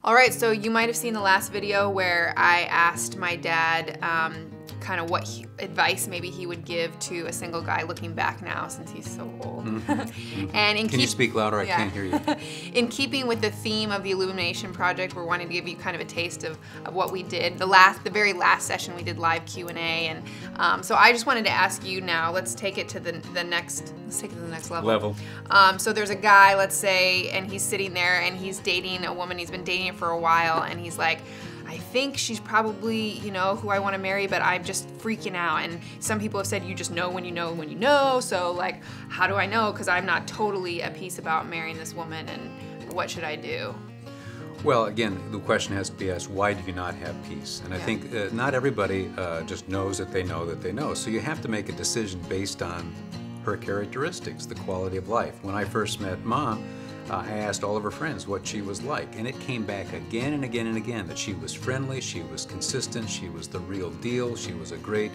All right, so you might have seen the last video where I asked my dad kind of what advice maybe he would give to a single guy looking back now since he's so old. And Can you speak louder? I can't hear you. In keeping with the theme of the Illumination Project, we're wanting to give you kind of a taste of what we did. The very last session we did live Q&A, and so I just wanted to ask you now. Let's take it to the next. Let's take it to the next level. So there's a guy, let's say, and he's sitting there and he's dating a woman. He's been dating her for a while, and he's like, I think she's probably, you know, who I want to marry, but I'm just freaking out. And some people have said you just know when you know when you know. So like, how do I know? Because I'm not totally at peace about marrying this woman, and what should I do? Well, again, the question has to be asked, why do you not have peace? And I think not everybody just knows that they know that they know. So you have to make a decision based on her characteristics, the quality of life. When I first met Mom, I asked all of her friends what she was like, and it came back again and again and again that she was friendly, she was consistent, she was the real deal, she was a great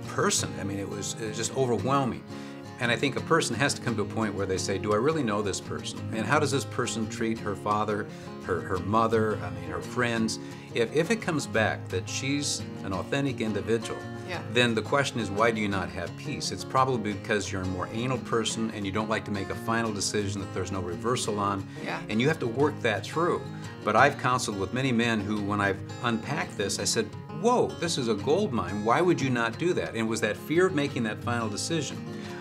person. I mean, it was just overwhelming. And I think a person has to come to a point where they say, do I really know this person? And how does this person treat her father, her mother, I mean, her friends? If it comes back that she's an authentic individual, then the question is, why do you not have peace? It's probably because you're a more anal person and you don't like to make a final decision that there's no reversal on, and you have to work that through. But I've counseled with many men who, when I've unpacked this, I said, whoa, this is a gold mine. Why would you not do that? And it was that fear of making that final decision.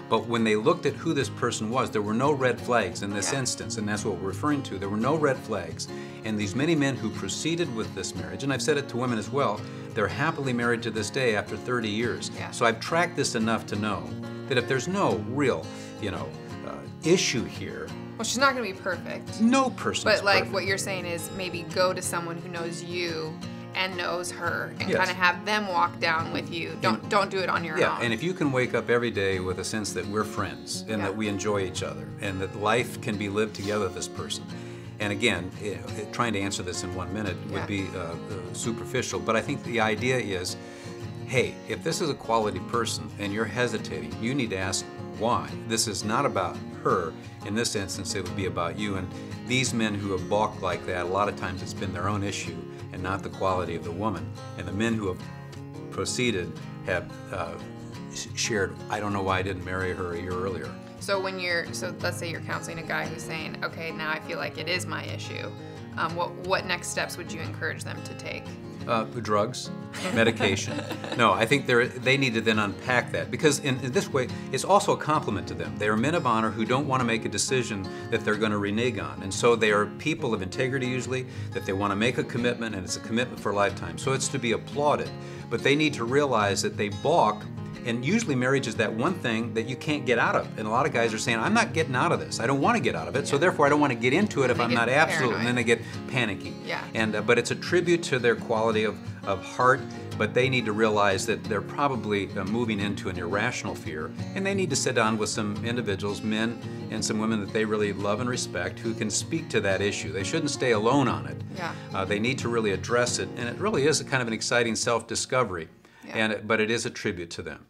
But when they looked at who this person was, there were no red flags in this instance, and that's what we're referring to. There were no red flags. And these many men who proceeded with this marriage, and I've said it to women as well, they're happily married to this day after 30 years. So I've tracked this enough to know that if there's no real, issue here. Well, she's not going to be perfect. No person is But like perfect. what you're saying is maybe go to someone who knows you and knows her, and kind of have them walk down with you. Don't do it on your own. Yeah, and if you can wake up every day with a sense that we're friends and that we enjoy each other and that life can be lived together with this person. And again, trying to answer this in 1 minute would be superficial, but I think the idea is, hey, if this is a quality person and you're hesitating, you need to ask why. This is not about her. In this instance, it would be about you. And these men who have balked like that, a lot of times it's been their own issue and not the quality of the woman. And the men who have proceeded have shared, I don't know why I didn't marry her a year earlier. So so let's say you're counseling a guy who's saying, okay, now I feel like it is my issue. What next steps would you encourage them to take? Drugs, medication. No, I think they need to then unpack that, because in this way, it's also a compliment to them. They are men of honor who don't want to make a decision that they're going to renege on. And so they are people of integrity usually, that they want to make a commitment, and it's a commitment for a lifetime. So it's to be applauded. But they need to realize that they balk. And usually marriage is that one thing that you can't get out of. And a lot of guys are saying, I'm not getting out of this. I don't want to get out of it, so therefore I don't want to get into it if I'm not absolute. And then they get panicky. And but it's a tribute to their quality of heart, but they need to realize that they're probably moving into an irrational fear. And they need to sit down with some individuals, men and some women that they really love and respect, who can speak to that issue. They shouldn't stay alone on it. They need to really address it. And it really is a kind of an exciting self-discovery. But it is a tribute to them.